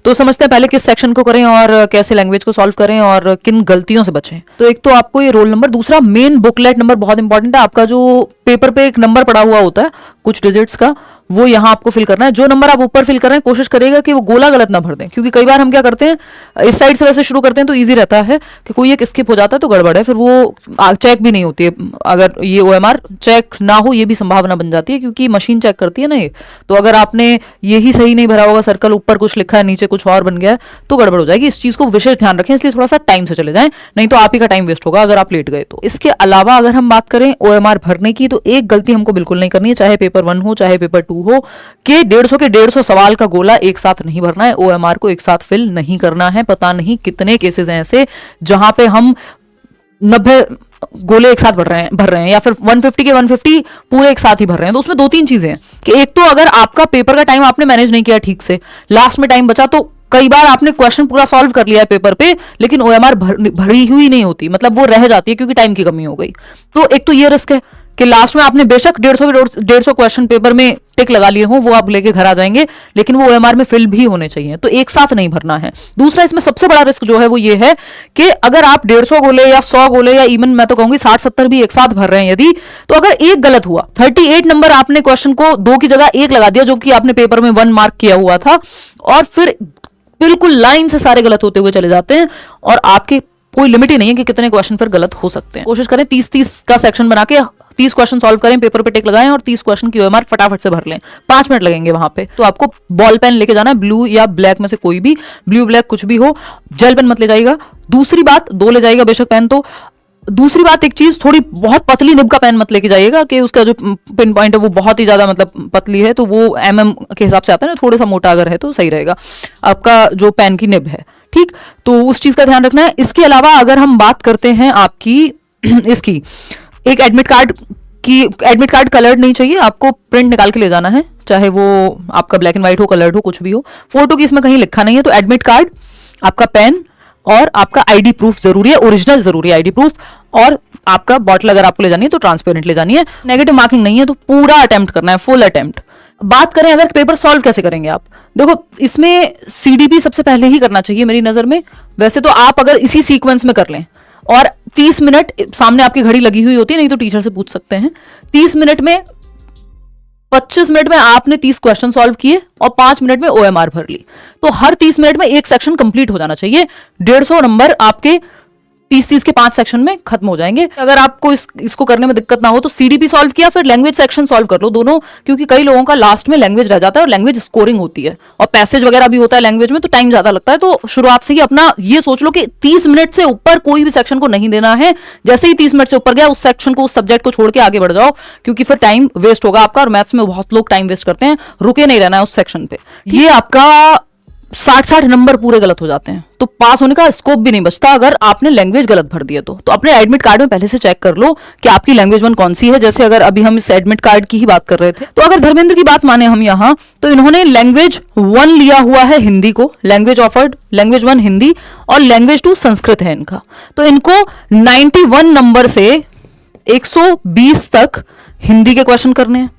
तो समझते हैं पहले किस सेक्शन को करें और कैसे लैंग्वेज को सॉल्व करें और किन गलतियों से बचें। तो एक तो आपको ये रोल नंबर, दूसरा मेन बुकलेट नंबर बहुत इंपॉर्टेंट है। आपका जो पेपर पे एक नंबर पड़ा हुआ होता है कुछ डिजिट्स का, वो यहाँ आपको फिल करना है। जो नंबर आप ऊपर फिल कर रहे हैं कोशिश करिएगा कि वो गोला गलत ना भर दें, क्योंकि कई बार हम क्या करते हैं इस साइड से वैसे शुरू करते हैं तो इजी रहता है कि कोई एक स्किप हो जाता है तो गड़बड़ है, फिर वो चेक भी नहीं होती है। अगर ये OMR चेक ना हो ये भी संभावना बन जाती है, क्योंकि मशीन चेक करती है ना ये। तो अगर आपने यही सही नहीं भरा होगा, सर्कल ऊपर कुछ लिखा है नीचे कुछ और बन गया है तो गड़बड़ हो जाएगी। इस चीज को विशेष ध्यान रखें, इसलिए थोड़ा सा टाइम से चले जाएं, नहीं तो आप ही का टाइम वेस्ट होगा अगर आप लेट गए तो। इसके अलावा अगर हम बात करें OMR भरने की, तो एक गलती हमको बिल्कुल नहीं करनी है, चाहे पेपर 1 हो चाहे पेपर 2 हो, कि 150 सवाल का गोला एक साथ नहीं भरना है। OMR को एक साथ फिल नहीं करना है। पता नहीं कितने केसेस हैं ऐसे जहां पे हम 90 गोले एक साथ भर रहे हैं या फिर 150 के 150 पूरे एक साथ ही भर रहे हैं। तो उसमें 2-3 चीजें हैं कि एक तो अगर आपका पेपर का टाइम आपने मैनेज नहीं किया ठीक से, लास्ट में टाइम बचा, तो कई बार आपने क्वेश्चन पूरा सॉल्व कर लिया है पेपर पे लेकिन OMR भरी हुई नहीं होती, मतलब वो रह जाती है क्योंकि टाइम की कमी हो गई। तो एक तो ये रिस्क है कि लास्ट में आपने बेशक 150 क्वेश्चन पेपर में टिक लगा लिए हों, वो आप लेके घर आ जाएंगे, लेकिन वो OMR में फिल भी होने चाहिए, तो एक साथ नहीं भरना है। दूसरा इसमें सबसे बड़ा रिस्क जो है वो ये है कि अगर आप 150 गोले या 100 गोले या इवन मैं तो कहूंगी 60-70 भी एक साथ भर रहे हैं यदि, तो अगर एक गलत हुआ, 38 नंबर आपने क्वेश्चन को 2 की जगह 1 लगा दिया जो कि आपने पेपर में 1 मार्क किया हुआ था, और फिर बिल्कुल लाइन से सारे गलत होते हुए चले जाते हैं और आपके कोई लिमिट ही नहीं है कि कितने क्वेश्चन फिर गलत हो सकते हैं। कोशिश करें 30-30 का सेक्शन बना के 30 क्वेश्चन सॉल्व करें, पेपर पे टिक लगाएं और 30 क्वेश्चन की OMR फटाफट से भर लें। 5 मिनट लगेंगे वहां पे। तो आपको बॉल पेन लेके जाना है, ब्लू या ब्लैक में से कोई भी, ब्लू ब्लैक कुछ भी हो, जेल पेन मत ले जाइएगा। दूसरी बात, 2 ले जाइएगा बेशक पेन तो। दूसरी बात, एक चीज, थोड़ी बहुत पतली निब का पेन मत लेके जाइएगा कि उसका जो पिन पॉइंट है वो बहुत ही ज्यादा मतलब पतली है, तो वो mm के हिसाब से आता है ना, थोड़ा सा मोटा अगर है तो सही रहेगा आपका जो पेन की निब है, ठीक। तो उस चीज का ध्यान रखना है। इसके अलावा अगर हम बात करते हैं आपकी इसकी एक एडमिट कार्ड कलर्ड नहीं चाहिए, आपको प्रिंट निकाल के ले जाना है, चाहे वो आपका ब्लैक एंड व्हाइट हो, कलर्ड हो, कुछ भी हो। फोटो की इसमें कहीं लिखा नहीं है, तो एडमिट कार्ड, आपका पेन और आपका ID प्रूफ जरूरी है, ओरिजिनल जरूरी है ID प्रूफ, और आपका बॉटल अगर आपको ले जानी है तो ट्रांसपेरेंट ले जानी है। नेगेटिव मार्किंग नहीं है तो पूरा अटेम्प्ट करना है, फुल अटेम्प्ट। बात करें अगर पेपर सॉल्व कैसे करेंगे आप, देखो इसमें CDP सबसे पहले ही करना चाहिए मेरी नजर में। वैसे तो आप अगर इसी सीक्वेंस में कर लें और 30 मिनट सामने आपकी घड़ी लगी हुई होती है, नहीं तो टीचर से पूछ सकते हैं, 30 मिनट में 25 मिनट में आपने 30 क्वेश्चन सॉल्व किए और 5 मिनट में OMR भर ली, तो हर 30 मिनट में एक सेक्शन कंप्लीट हो जाना चाहिए। 150 नंबर आपके 30-30 के 5 सेक्शन में खत्म हो जाएंगे। अगर आपको इसको करने में दिक्कत ना हो तो CDP सॉल्व किया, फिर लैंग्वेज सेक्शन सॉल्व कर लो दोनों, क्योंकि कई लोगों का लास्ट में लैंग्वेज रह जाता है और लैंग्वेज स्कोरिंग होती है और पैसेज वगैरह भी होता है लैंग्वेज में, तो टाइम ज्यादा लगता है। तो शुरुआत से ही अपना ये सोच लो कि 30 मिनट से ऊपर कोई भी सेक्शन को नहीं देना है। जैसे ही 30 मिनट से ऊपर गया उस सेक्शन को, उस सब्जेक्ट को छोड़ के आगे बढ़ जाओ, क्योंकि फिर टाइम वेस्ट होगा आपका। और मैथ्स में बहुत लोग टाइम वेस्ट करते हैं, रुके नहीं रहना है उस सेक्शन पे। ये आपका 60-60 नंबर पूरे गलत हो जाते हैं, तो पास होने का स्कोप भी नहीं बचता अगर आपने लैंग्वेज गलत भर दिया तो अपने एडमिट कार्ड में पहले से चेक कर लो कि आपकी लैंग्वेज 1 कौन सी है। जैसे अगर अभी हम इस एडमिट कार्ड की ही बात कर रहे थे, तो अगर धर्मेंद्र की बात माने हम यहाँ, तो इन्होंने लैंग्वेज 1 लिया हुआ है हिंदी को, लैंग्वेज ऑफर्ड लैंग्वेज 1 हिंदी और लैंग्वेज 2 संस्कृत है इनका। तो इनको 91 नंबर से 120 तक हिंदी के क्वेश्चन करने हैं।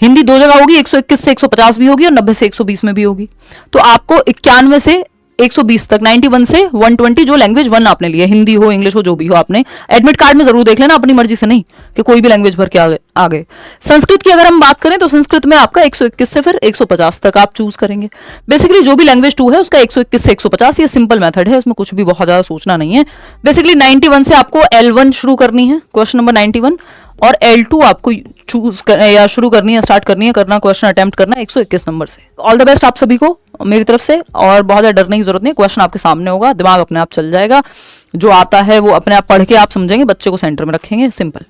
हिंदी 2 जगह होगी, 121 से 150 भी होगी और 90 से 120 में भी होगी। तो आपको 91 से 120 तक, 91 से 120 जो लैंग्वेज 1 आपने लिया, हिंदी हो इंग्लिश हो जो भी हो, आपने एडमिट कार्ड में जरूर देख लेना, अपनी मर्जी से नहीं कि कोई भी लैंग्वेज भर के आ गए। संस्कृत की अगर हम बात करें तो संस्कृत में आपका 121 से फिर 150 तक आप चूज करेंगे। बेसिकली जो भी लैंग्वेज 2 है उसका 121 से 150, ये सिंपल मेथड है, इसमें कुछ भी बहुत ज्यादा सोचना नहीं है। बेसिकली 91 से आपको L1 शुरू करनी है, क्वेश्चन नंबर 91, और L2 आपको चूज या शुरू करनी है, स्टार्ट करनी है, करना क्वेश्चन अटेम्प्ट करना 121 नंबर से। ऑल द बेस्ट आप सभी को मेरी तरफ से, और बहुत ज्यादा डरने की जरूरत नहीं, क्वेश्चन आपके सामने होगा, दिमाग अपने आप चल जाएगा, जो आता है वो अपने आप पढ़ के आप समझेंगे, बच्चे को सेंटर में रखेंगे, सिंपल।